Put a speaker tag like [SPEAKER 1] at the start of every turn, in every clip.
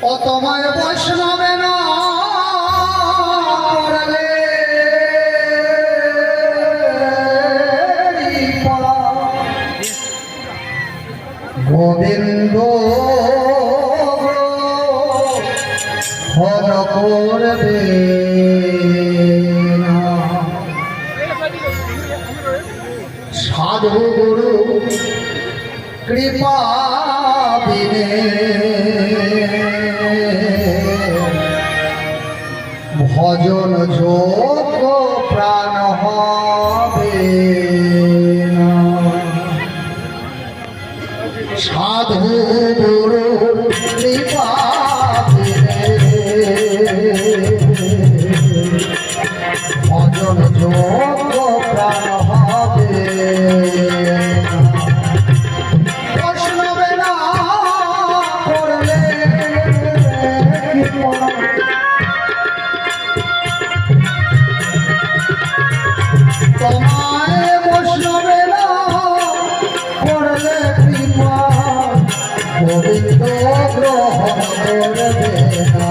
[SPEAKER 1] ও তোমায় বৈষ্ণবে না করলে গোবিন্দ হর করবে না। সাধু গুরু কৃপা বিনে ভজন যোগ্য প্রাণ হবে না। সাধু গুরু কৃপা বিনে ভজন যোগ্য প্রাণ হবে না। বৈষ্ণবে না করলে তোমায় বৈষ্ণবে না করলে কৃপা গোবিন্দ গ্রহণ করবে না।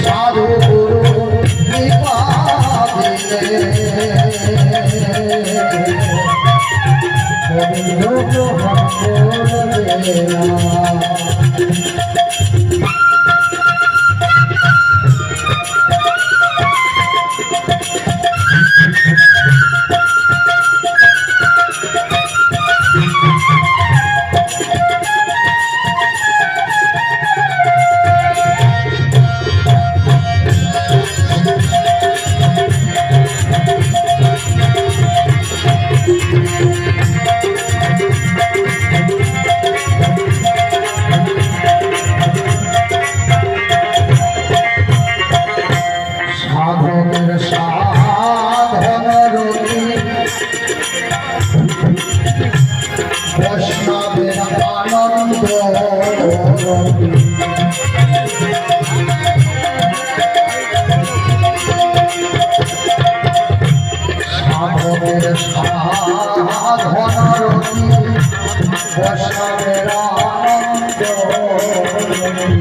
[SPEAKER 1] সাধু গুরু কৃপা দিলে গোবিন্দ গ্রহণ করবে না। সাধকের সাধন রতি বৈষ্ণবের আনন্দ রতি। সাধকের সাধন রতি বৈষ্ণবের আনন্দ রতি।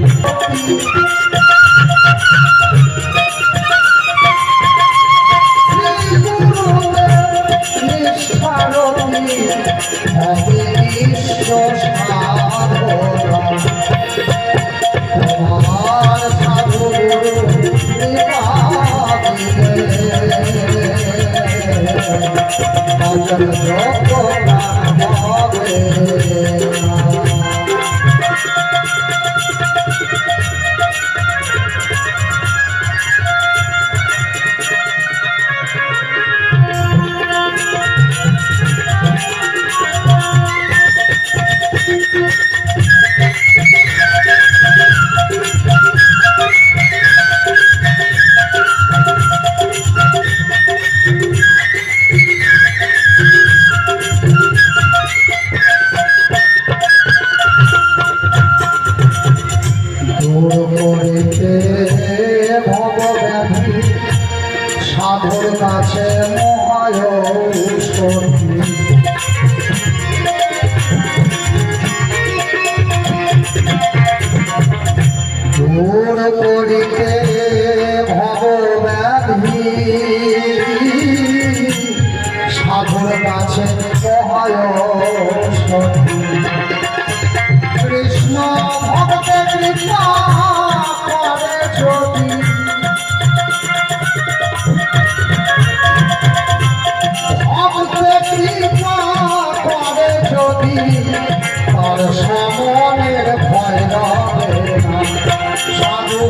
[SPEAKER 1] সাধুর কাছে মহায় দূর করিতে ভব ব্যাধি সাধুর কাছে মহায় কৃষ্ণ ভক্ত কৃপা করে যদি তার সমনের ভয় রবে না। সাধু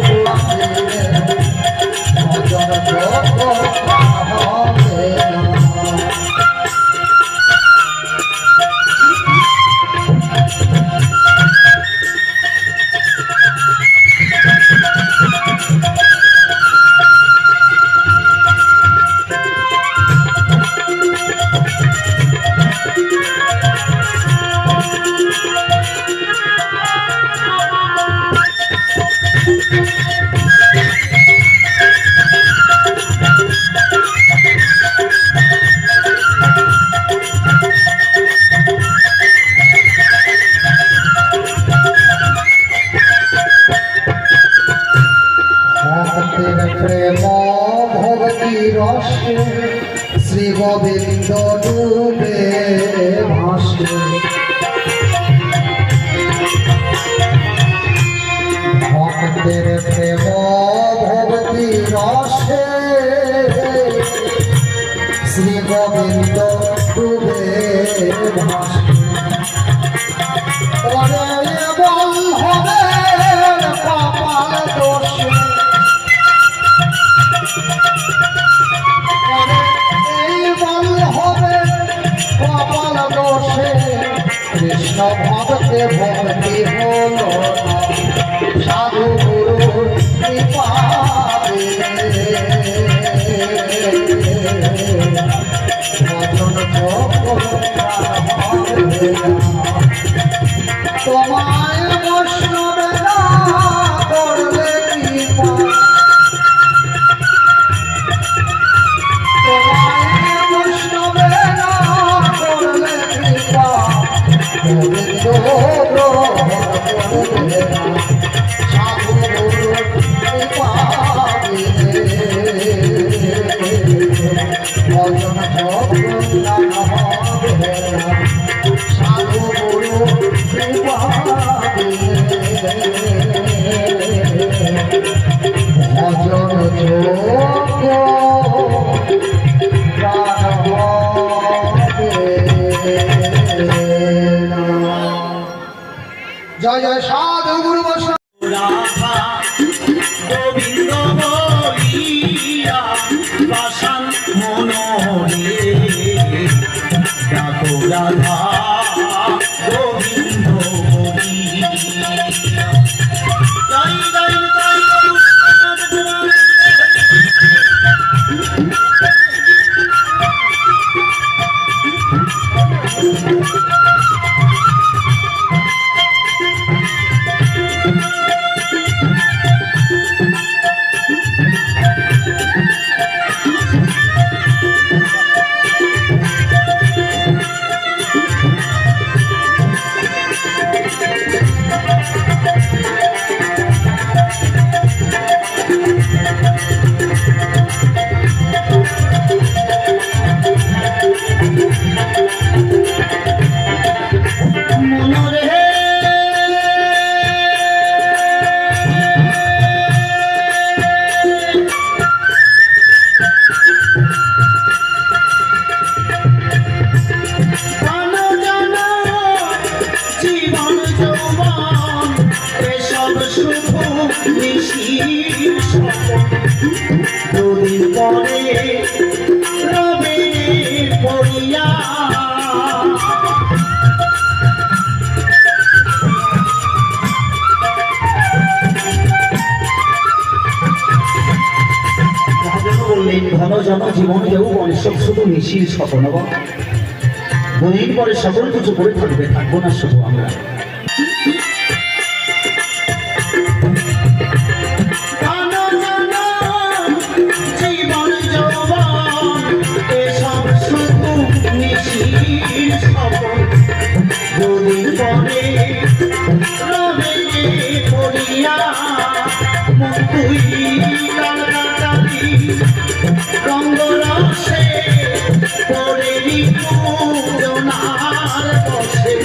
[SPEAKER 1] ভক্তে ভক্তি হলো সাধু গুরুর কৃপাতে ভজন তোমায় বৈষ্ণবে না করলে কৃপা তোমায় বৈষ্ণবে না করলে কৃপা গোবিন্দ সাধু গুরুর কৃপাতে ভজন সাধু গুরুর কৃপাতে ভজন যোগ্য প্রাণ হবে। জয় জয় সাধু গুরু
[SPEAKER 2] রাধা গোবিন্দ বলিয়া বাসন মনোরে ডাকো রাধা গোবিন্দ বলিয়া জয় জয় জয় দুদিন পরে রবে পড়িয়া বললেন ঘন জন জীবন যৌবন সব শুধু মিশির স্বপ্ন দুদিন পরে সকল কিছু করে থাকবে, থাকবো না শুধু আমরা। দুদিন পরে রবে পড়িয়া মুকুই রঙ্গরসে পড়ে পুরনার বসে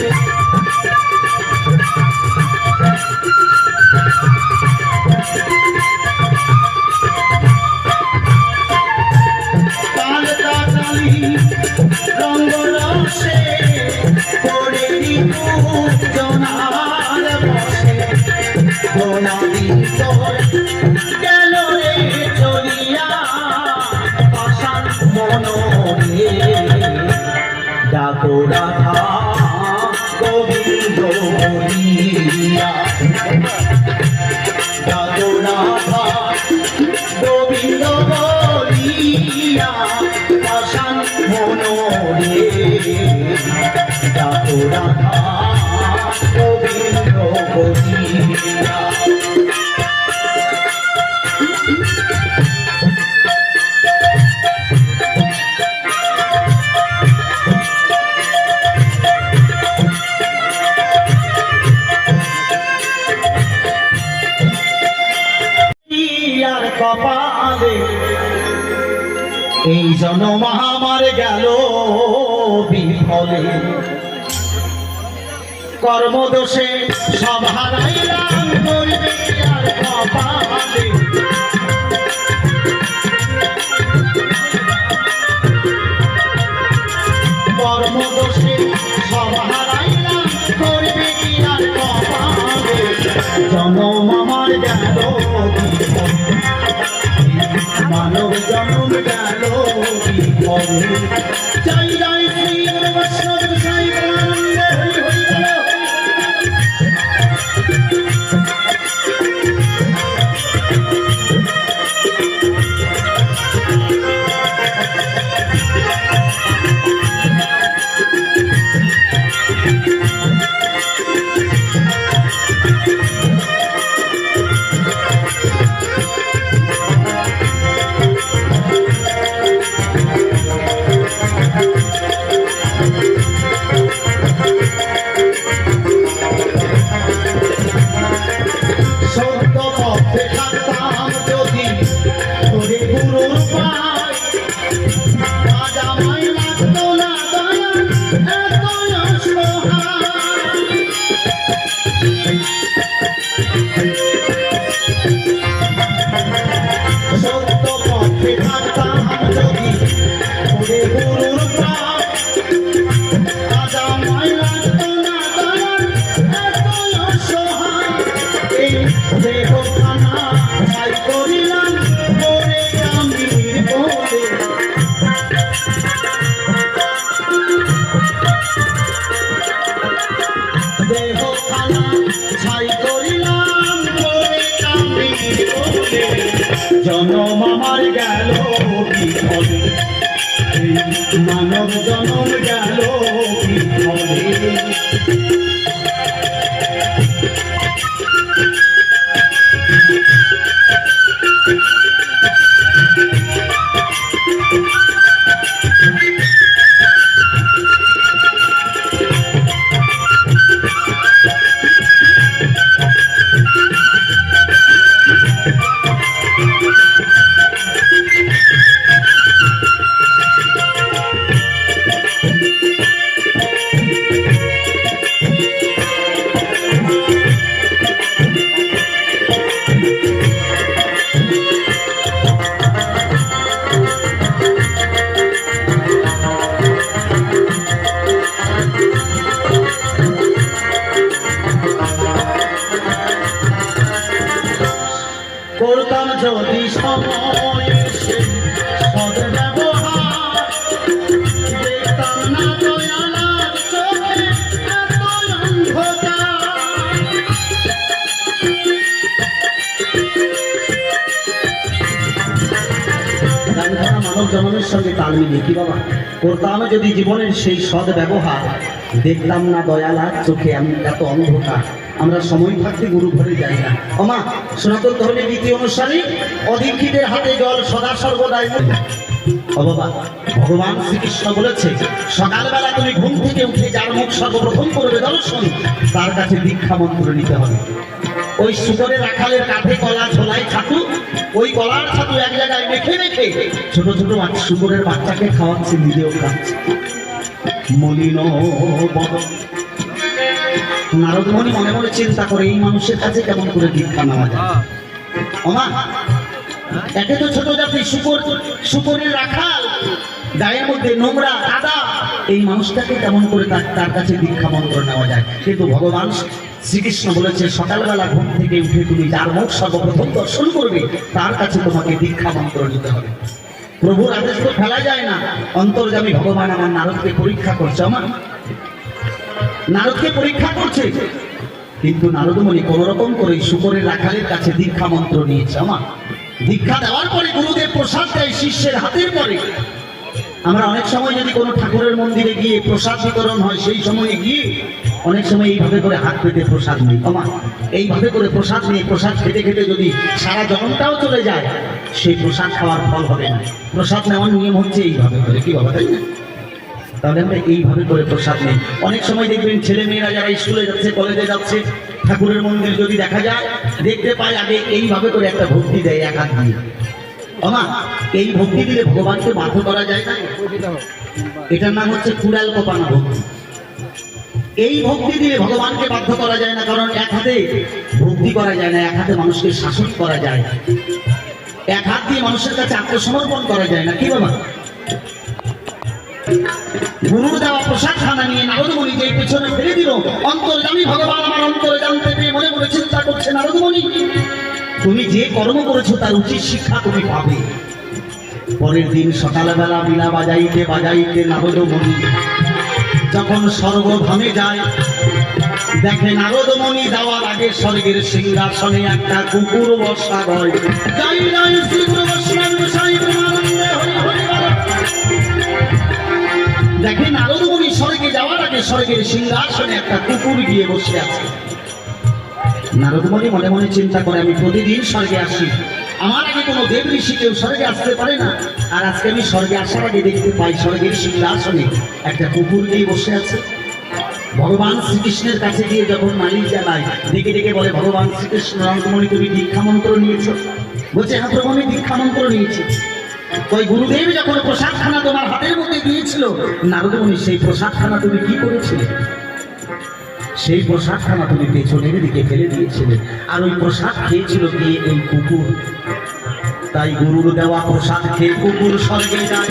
[SPEAKER 2] তাল তালি রঙ্গরসে পড়ে পুরনার বসে প্রণামী তোর গেল রে চলিয়া পাষাণ মনোরে ডাকো রাধা গোবিন্দ বলিয়া ডাকো রাধা গোবিন্দ বলিয়া পাষাণ মনোরে ডাকো রাধা গোবিন্দ বলিয়া কপালে এই জন্ম আমার গেল বিফলে কর্মদোষে সব হারাইলাম করবে আর কপালে কর্মদোষে সব হারাইলাম করবে আর কপালে জন্ম আমার গেল মানব জন্ম গেল জয় জয় শ্রী বৈষ্ণব সাই আনন্দ হরি হরি বলো জনম আমার গেল বিফলে, এই মানব জনম গেল বিফলে। করতাম যদি সময় এসে সদ্ব্যবহার, দেখতাম না দয়ালার চোখে এত অন্ধকার। গানখানা মানব জনমের সঙ্গে তাল মিলিয়ে কি বাবা, করতাম যদি জীবনের সেই সদ ব্যবহার, দেখতাম না দয়ালার চোখে আমি এত অন্ধকার। আমরা সময় থাকতে গুরু ঘরে যাই না। ওমা, সনাতন ধর্মের নীতি অনুসারে অদীক্ষিতের হাতে জল সদা সর্বদাই। ও বাবা, ভগবান শ্রীকৃষ্ণ বলেছে সকালবেলা তুমি ঘুম থেকে উঠে যার মুখ সর্বপ্রথম করবে দর্শন, তার কাছে দীক্ষা মন্ত্র নিতে হবে। ওই শুকরের রাখালের কাঁধে কলা ঝোলাই ছাতু, ওই কলার ছাতু এক জায়গায় রেখে রেখে ছোট ছোট শুকরের বাচ্চাকে খাওয়াচ্ছে, নিজেও খাচ্ছে। মলিন বদন। নারদমণি মনে মনে চিন্তা করে এই মানুষের কাছে কেমন করে দীক্ষা নেওয়া যায়। ওমা, একে তো ছোট জাতি শুকরের রাখাল, গায়ের মধ্যে নোংরা কাদা, এই মানুষটাকে কেমন করে তার কাছে দীক্ষা মন্ত্র নেওয়া যায়। কিন্তু ভগবান শ্রীকৃষ্ণ বলেছে সকালবেলা ঘুম থেকে উঠে তুমি যার মুখ সর্বপ্রথম দর্শন করবে, তার কাছে তোমাকে দীক্ষা মন্ত্র নিতে হবে। প্রভুর আদেশ তো ফেলা যায় না। অন্তর্যামী ভগবান আমার নারদকে পরীক্ষা করছে। আমার নারদকে পরীক্ষা করছে, কিন্তু নারদমণি কোন রকম করে শুকরের রাখালের কাছে দীক্ষা মন্ত্র নিয়েছে। আমার দীক্ষা দেওয়ার পরে গুরুদেব প্রসাদ দেয় শিষ্যের হাতের পরে। আমরা অনেক সময় যদি কোনো ঠাকুরের মন্দিরে গিয়ে প্রসাদ বিতরণ হয়, সেই সময়ে গিয়ে অনেক সময় এইভাবে করে হাত পেতে প্রসাদ নিই। আমার এইভাবে করে প্রসাদ নিয়ে প্রসাদ খেতে খেতে যদি সারা জনমটাও চলে যায়, সেই প্রসাদ খাওয়ার ফল হবে না। প্রসাদ নেওয়ার নিয়ম হচ্ছে এইভাবে করে, কি বাবা, তাই না? তাহলে আমরা এইভাবে করে প্রসাদ নেই। অনেক সময় দেখবেন ছেলে মেয়েরা যারা স্কুলে যাচ্ছে, কলেজে যাচ্ছে, ঠাকুরের মন্দির যদি দেখা যায়, দেখতে পায় আগে এইভাবে করে একটা ভক্তি দেয় এক হাত দিয়ে। আমা, এই ভক্তি দিলে ভগবানকে বাধ্য করা যায় না। এটার নাম হচ্ছে কুড়াল কোপানো ভক্তি। এই ভক্তি দিলে ভগবানকে বাধ্য করা যায় না, কারণ এক হাতে ভক্তি করা যায় না, এক হাতে মানুষকে শাসন করা যায়, এক হাত দিয়ে মানুষের কাছে আত্মসমর্পণ করা যায় না, কি বাবা? গুরুর দেওয়া প্রসাদ খানা নিয়ে নারদমণি যে পেছনে ফেলে দিল, অন্তর্যামী ভগবান আমার অন্তরে জানতে পেরে মনে মনে চিন্তা করছে, নারদমণি তুমি যে কর্ম করেছো তার উচিত শিক্ষা তুমি পাবে। পরের দিন সকালবেলা বীণা বাজাইতে বাজাইতে নারদমণি যখন স্বর্গধামে যায়, দেখে নারদমণি যাওয়ার আগে স্বর্গের সিংহাসনে একটা কুকুর বসা রয়। যাই যাই শ্রী গুরু বৈষ্ণব গোসাই প্রেমানন্দে হরি হরি বল। দেখে নারদমণি স্বর্গে যাওয়ার আগে স্বর্গের সিংহাসনে একটা কুকুর গিয়ে বসে আছে। নারদমণি মনে মনে চিন্তা করে, আমি প্রতিদিন স্বর্গে আসি, আমার আগে কোনো দেব ঋষি কেউ স্বর্গে আসতে পারে না, আর আজকে আমি স্বর্গে আসার আগে দেখতে পাই স্বর্গের সিংহাসনে একটা কুকুর গিয়ে বসে আছে। ভগবান শ্রীকৃষ্ণের কাছে গিয়ে যখন মালিক জানায়, ডেকে ডেকে বলে, ভগবান শ্রীকৃষ্ণ, নারদমণি তুমি দীক্ষা মন্ত্র নিয়েছ? বলছে, হ্যাঁ প্রভু, আমি দীক্ষা মন্ত্র নিয়েছি। ওই গুরুদেব যখন প্রসাদ খানা তোমার হাতের মধ্যে দিয়েছিল, নারদমণি সেই প্রসাদ খানা তুমি কি করেছিলে? সেই প্রসাদ খানা তুমি পেছনের দিকে ফেলে দিয়েছিলে, আর ওই প্রসাদ খেয়েছিল কে? এই কুকুর। তাই গুরুর দেওয়া প্রসাদ খেয়ে কুকুর স্বর্গে যায়।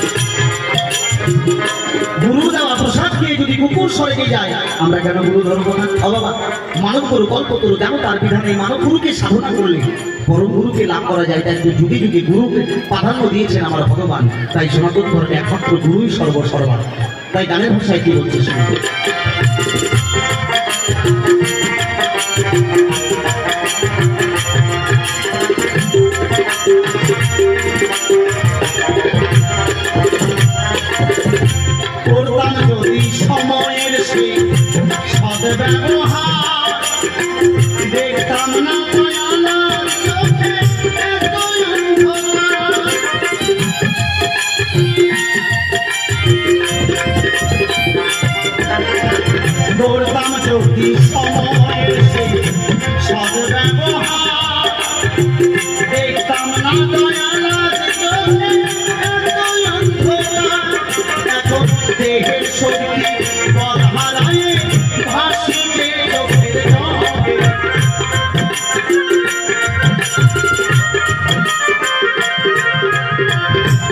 [SPEAKER 2] গুরু দেওয়া প্রসাদ খেয়ে যদি কুকুর স্বর্গে যায়, আমরা কেন গুরু ধরবো না? বাবা, মানব গুরু কল্পতরু, কেন তার বিধানে মানব গুরুকে সাধনা করলে পরম গুরুকে লাভ করা যায়। তাই যুগে যুগে গুরুকে প্রাধান্য দিয়েছেন আমার ভগবান। তাই সনাতন ধর্মে একমাত্র গুরুই সর্বসর্বা। তাই গানের ভাষায় কি বলছে শুনতে? দেখতাম না দয়াল আজ চোখে এতই অন্ধকার। এখন দেহের শক্তি বল হারায়ে ভাসিয়ে চোখের জলে।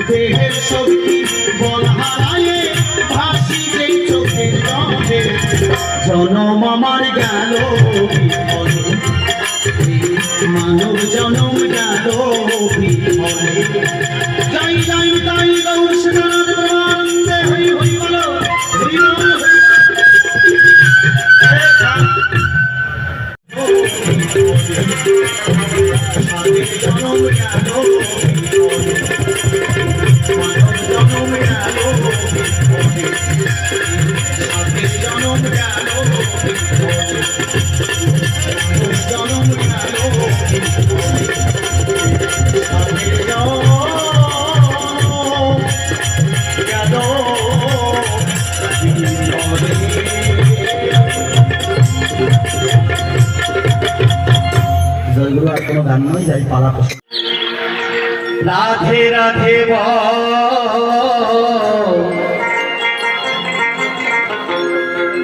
[SPEAKER 2] দেহের শক্তি বল হারায়ে ভাসিয়ে চোখের জলে। জনম আমার গেল বিফলে, মানব জনম গেল বিফলে। যাই যাই তাই গৌর সেনার প্রেমানন্দে হই হই বলো, হই বলো, জনম গেল বিফলে, মানব জনম গেল বিফলে, জনম গেল বিফলে, জনম গেল বিফলে, গেল জয়গুরু। আর কোনো গান নয়, যাই পালা। রাধে রাধে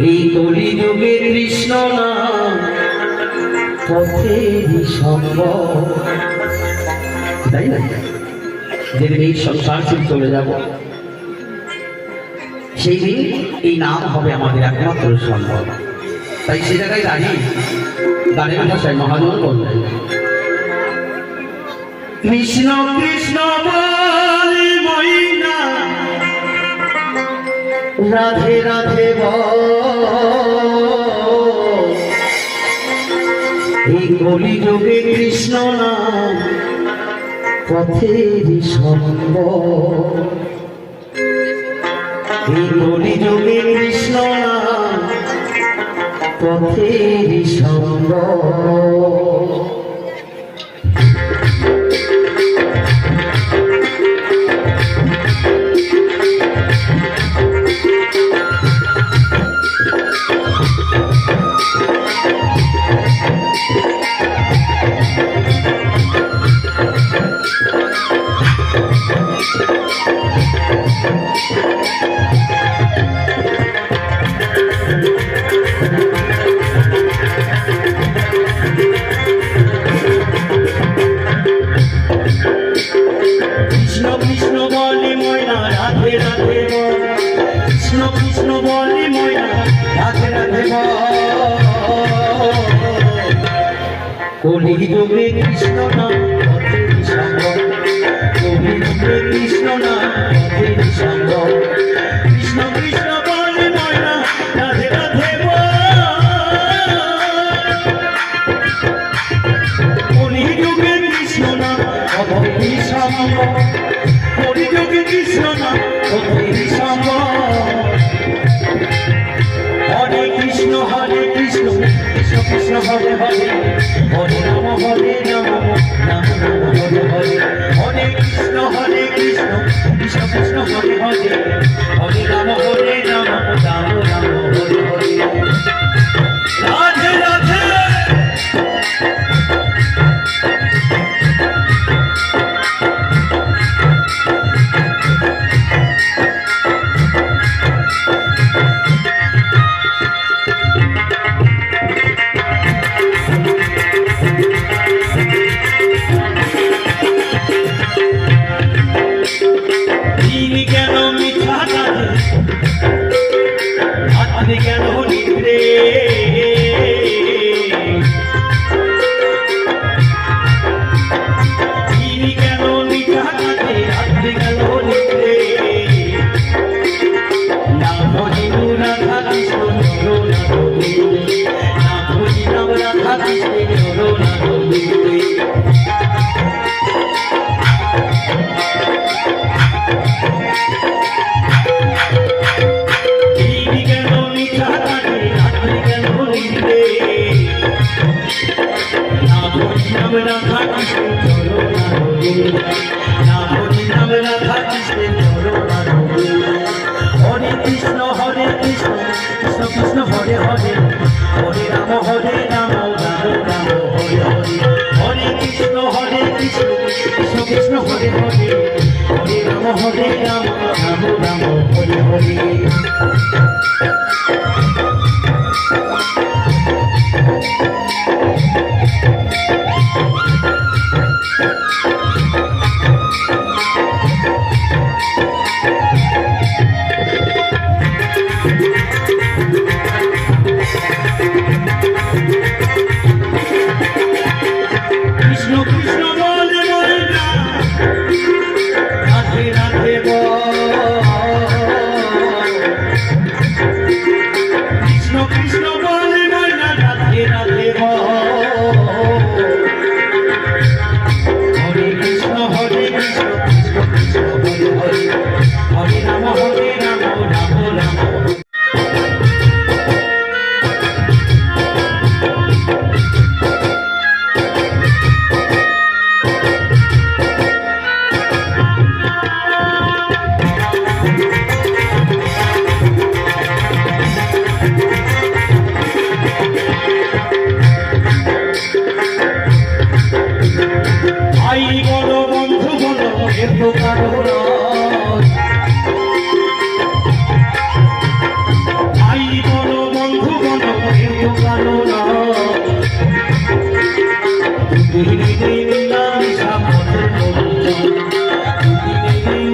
[SPEAKER 2] এই কলি যুগে কৃষ্ণ নাম পথেরই সম্ভব। তাই না? যেদিন এই সংসার ছেড়ে চলে যাব, সেই দিন এই নাম হবে আমাদের একমাত্র সম্ভব। তাই সে জায়গায় দাঁড়িয়ে গানের ভাষায় মহাজন বললেন, কৃষ্ণ কৃষ্ণ বলি মইনা, রাধে রাধে এই কলি যুগে কৃষ্ণ নাম পথেরই সম্ভব। এই কলি যুগে কৃষ্ণ নাম পথেরই সম্ভব। কৃষ্ণ কৃষ্ণ বলে ময়না, রাধে রাধে বল। কৃষ্ণ কৃষ্ণ বলে ময়না, রাধে রাধে বল। কলি যুগে কৃষ্ণ নাম পথেরই সম্ভব। কলি যুগে কৃষ্ণ নাম পথেরই সম্ভব। কৃষ্ণ কৃষ্ণ বলে ময়না, রাধে রাধে বল। কলি যুগে কৃষ্ণ নাম পথেরই সম্ভব। কলি যুগে কৃষ্ণ নাম পথেরই সম্ভব। হরে কৃষ্ণ কৃষ্ণ কৃষ্ণ হরে হরে, হরে রাম রাম রাম হরে হরে। হরে কৃষ্ণ কৃষ্ণ কৃষ্ণ হরে হরে, হরে রাম রাম রাম হরে হরে। রাধে রাধে হরে কৃষ্ণ কৃষ্ণ কৃষ্ণ হরে হরে, হরে রাম রাম রাম হরে হরে। হরে কৃষ্ণ হরে রাম রাম রাম হরে হরে কৃষ্ণ কৃষ্ণ বলে ময়না রাধে রাধে কৃষ্ণ কৃষ্ণ বলে ময়না রাধে রাধে হরে কৃষ্ণ কৃষ্ণ কৃষ্ণ হরে হরে হরে রাম রাম রাম ভাই বলো বন্ধু বলো এত কারণ ভাই বলো বন্ধু বলো এত কারণ মিলামিশা পথের পরিচয়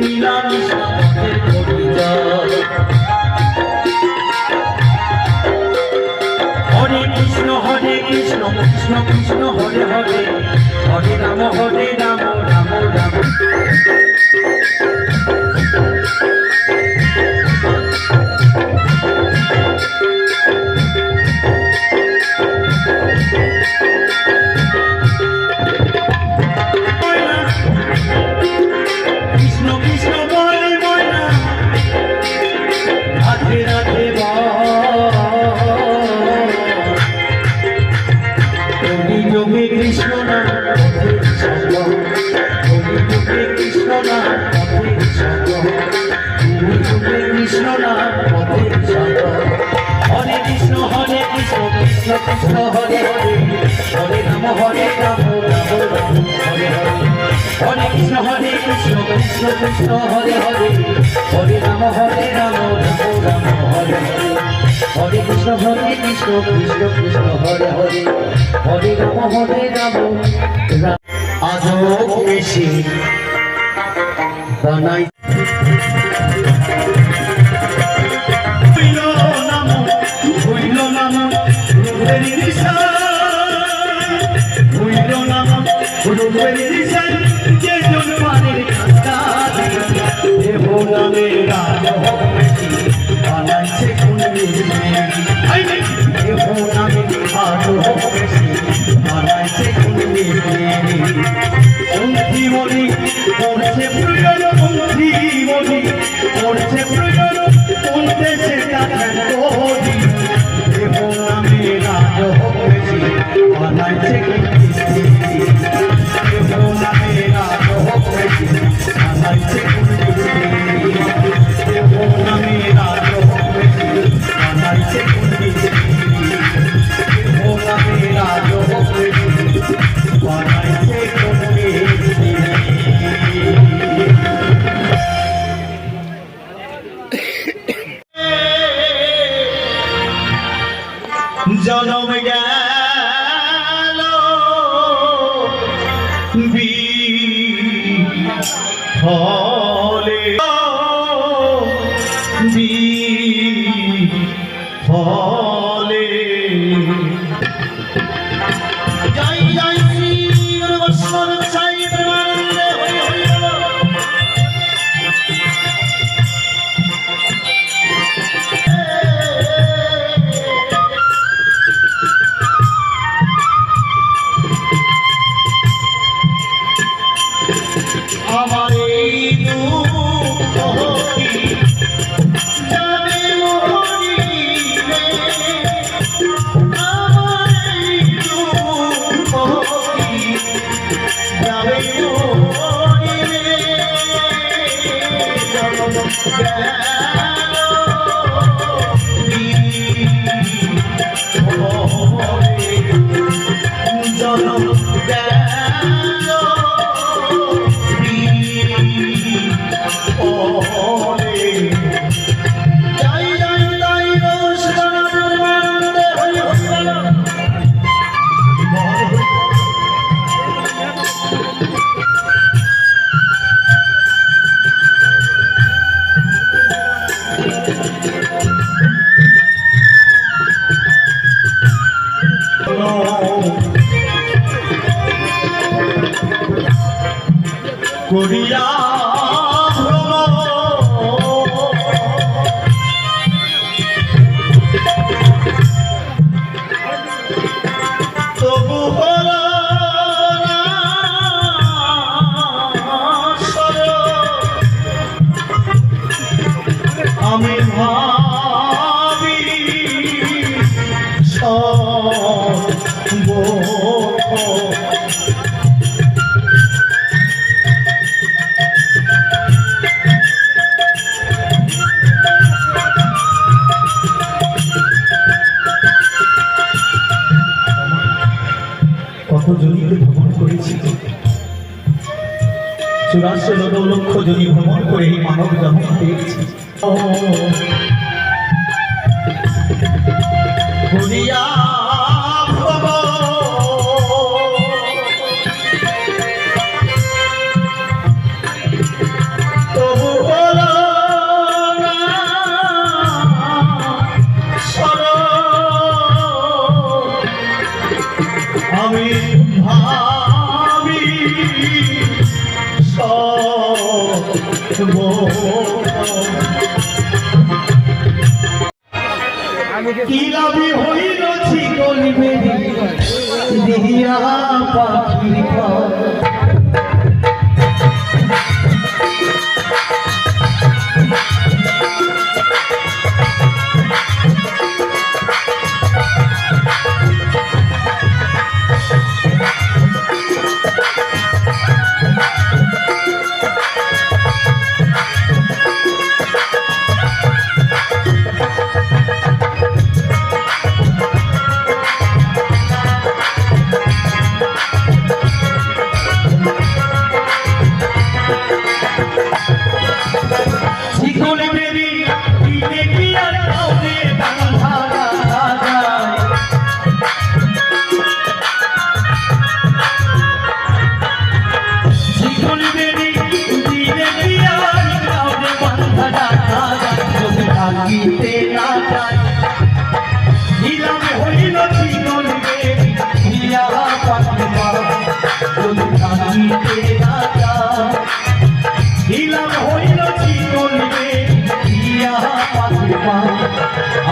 [SPEAKER 2] মিলামিশা পথের পরিচয় হরে কৃষ্ণ কৃষ্ণ কৃষ্ণ হরে হরে হরে রাম রাম রাম কৃষ্ণ কৃষ্ণ বলে ময়না রাধে রাধে যোগে কৃষ্ণ নাম যোগে কৃষ্ণ নাম যোগে কৃষ্ণ নাম হরে কৃষ্ণ কৃষ্ণ কৃষ্ণ হরে হরে হরে রাম রাম রাম হরে হরে হরে কৃষ্ণ কৃষ্ণ কৃষ্ণ হরে হরে হরে রাম রাম রাম হরে হরে হরে কৃষ্ণ কৃষ্ণ কৃষ্ণ হরে হরে হরে রাম রাম আজও বেশি বানাই জনম গেল ফলে ফলে জয় জয় শ্রী গুরু বৈষ্ণব সাই প্রেমানন্দে হরি হরি আমার এই দুঃখ জানে মরিলে আমার এই দুঃখ যাবে মরিলে জনম গেল জনম গেল করিয়া তবু আমি ভাবি কত জনিতে ভ্রমণ করেছি, 84 লক্ষ জনি ভ্রমণ করে এই মানব জন্ম পেয়েছি। করিয়া তবু হলো না আমি ভাবি কি লাভি হইল ছিগলিবে দিয়া পাখির ঘর।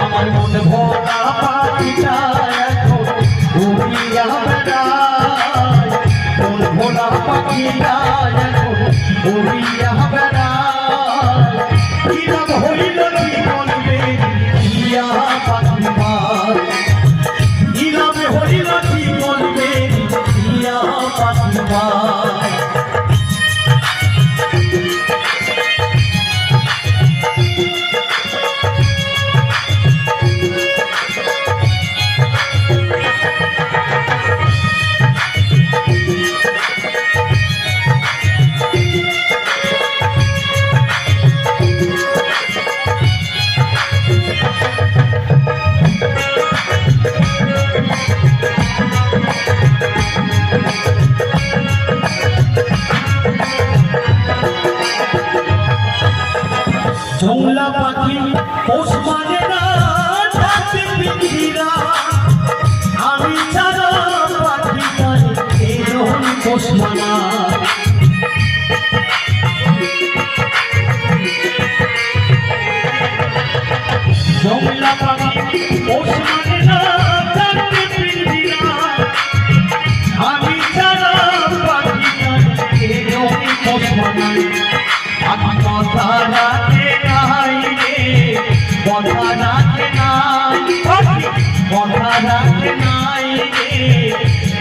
[SPEAKER 2] আমার মন ভরা পাখিটা এখন উড়িয়া বেড়ায়, মন ভরা পাখিটা এখন উড়িয়া বেড়ায়। কি লাভ হইল জীবনে দিয়া পাখি পায়, কি লাভ হইল জীবনে দিয়া পাখি পায়। জংলা পাখি পোষ মানে না ডাকে পিঞ্জিরা, আমি ছাড়া পাখি তাই এরকম পোষ মানা। জংলা পাখি পোষ মানে না ডাকে পিঞ্জিরা, আমি ছাড়া পাখি তাই এরকম পোষ মানা। আমি কথা রাখে নাই রে, কথা রাখে নাই, কথা রাখে নাই রে,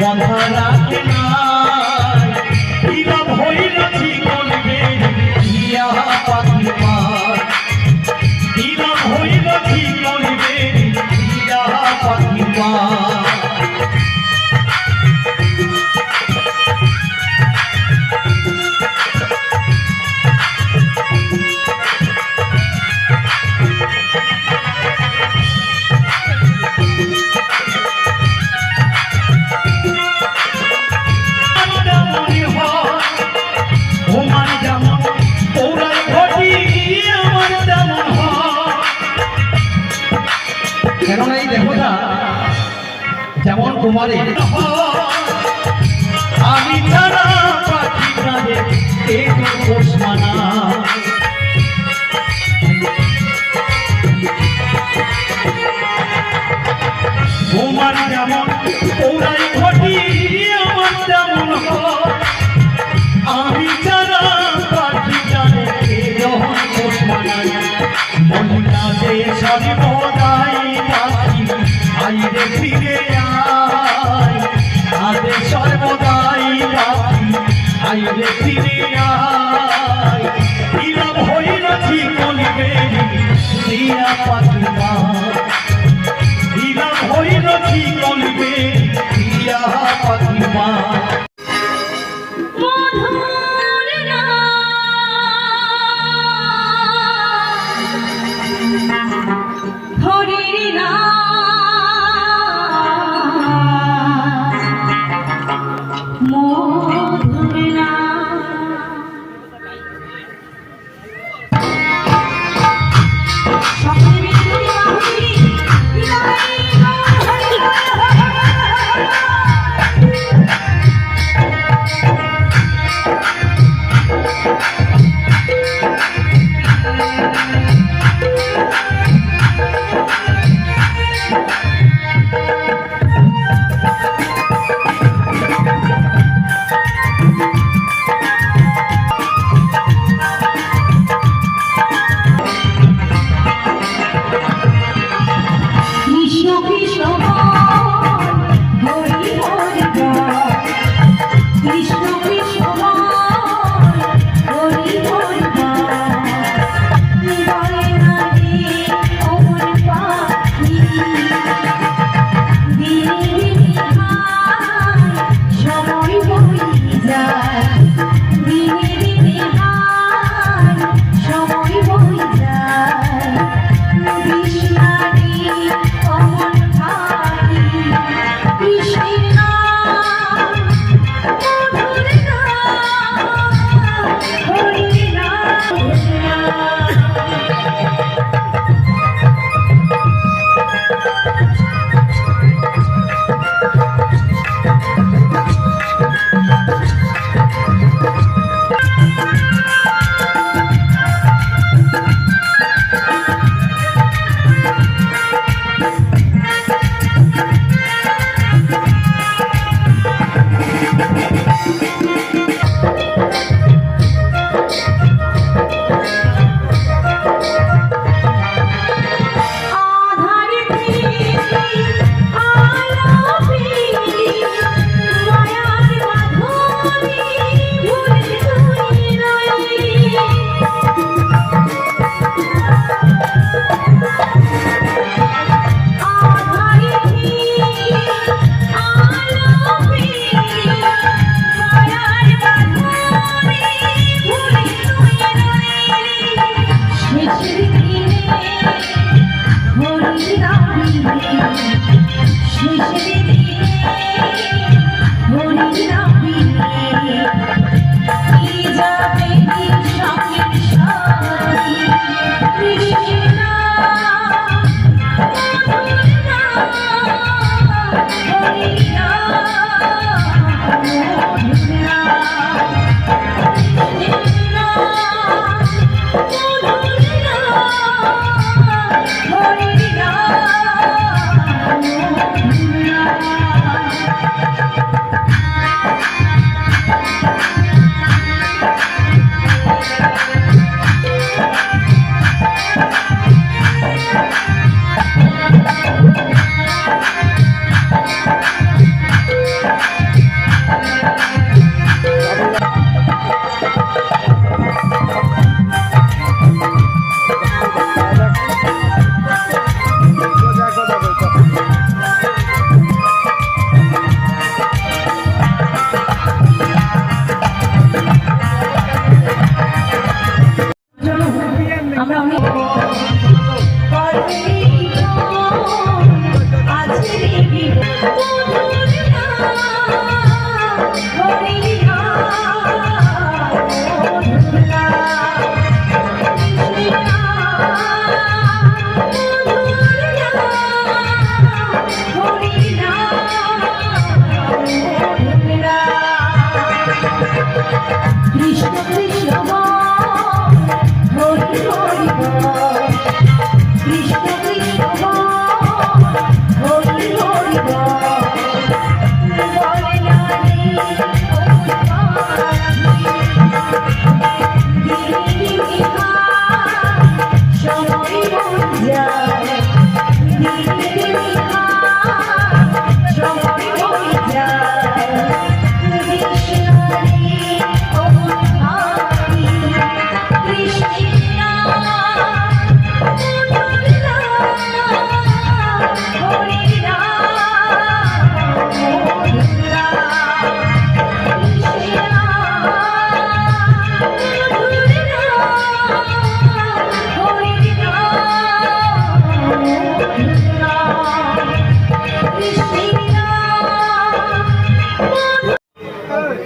[SPEAKER 2] কথা রাখে নাই। কি লাভ হইল জীবনে দিয়া পাখি পায়, কি লাভ হইল জীবনে দিয়া পাখি পায়। কেননা এই দেবতা যেমন কুমারী আমি ছাড়া পাখি
[SPEAKER 3] আইরে ফিরে আয় ইরা ভৈরথি কলিবে দিয়া পাতিমা ইরা ভৈরথি কলিবে দিয়া পাতিমা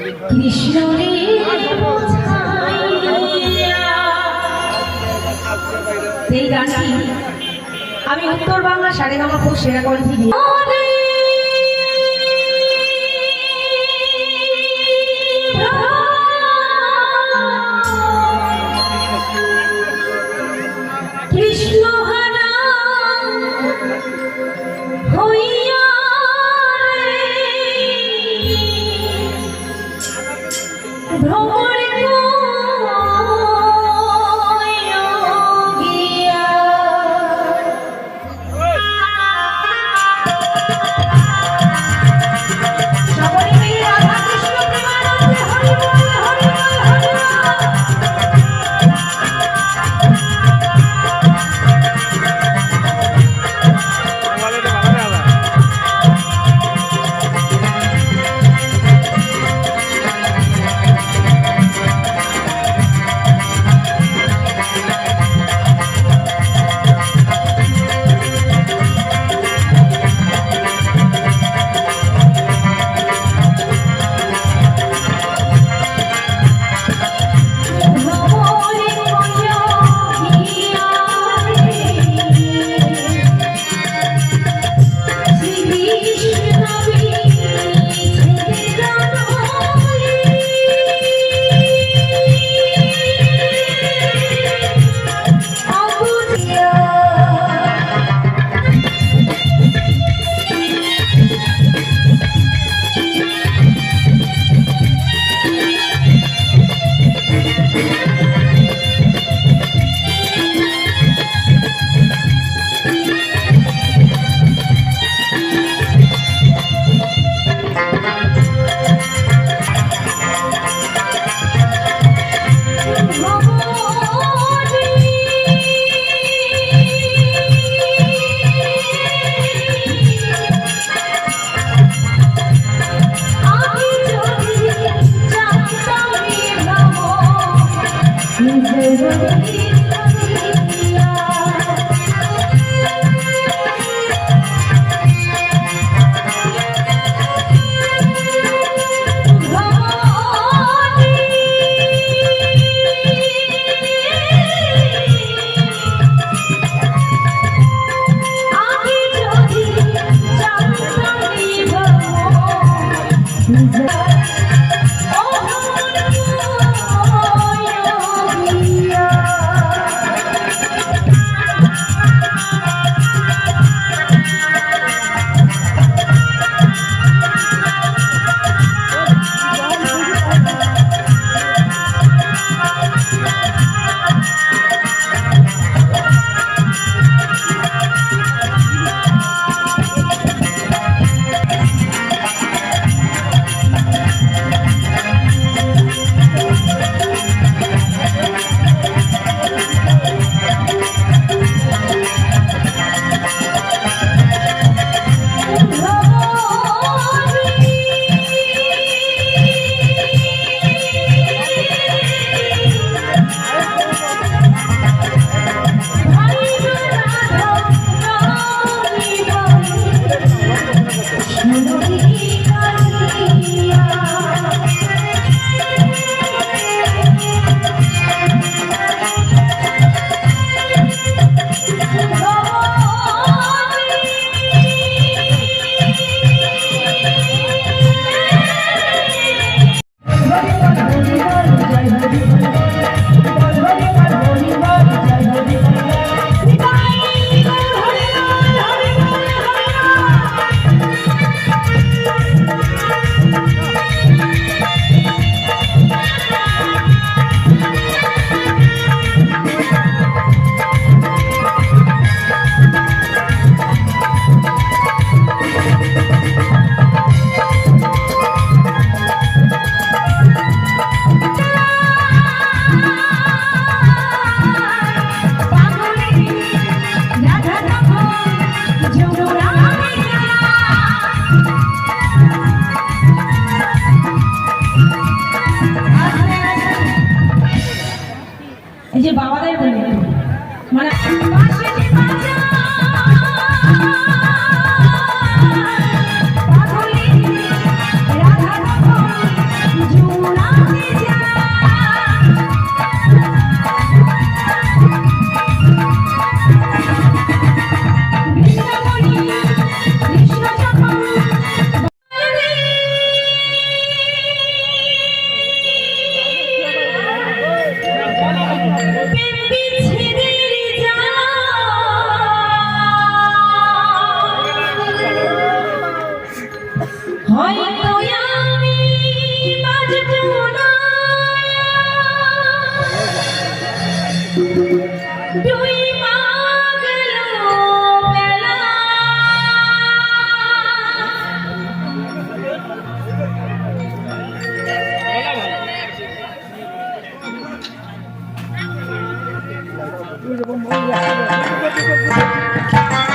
[SPEAKER 4] কৃষ্ণরে বোঝাইয়া। এই গানটি আমি উত্তর বাংলা সারেগামা খুব সেরা কণ্ঠে দিয়ে কৃষ্ণহারা হইয়া ভ্রমর গিয়া। সকলে মিলে রাধা কৃষ্ণ প্রেমানন্দে হরি বল হরি বল হরি বল। যে বাবাদের বলি মানে রাধা বল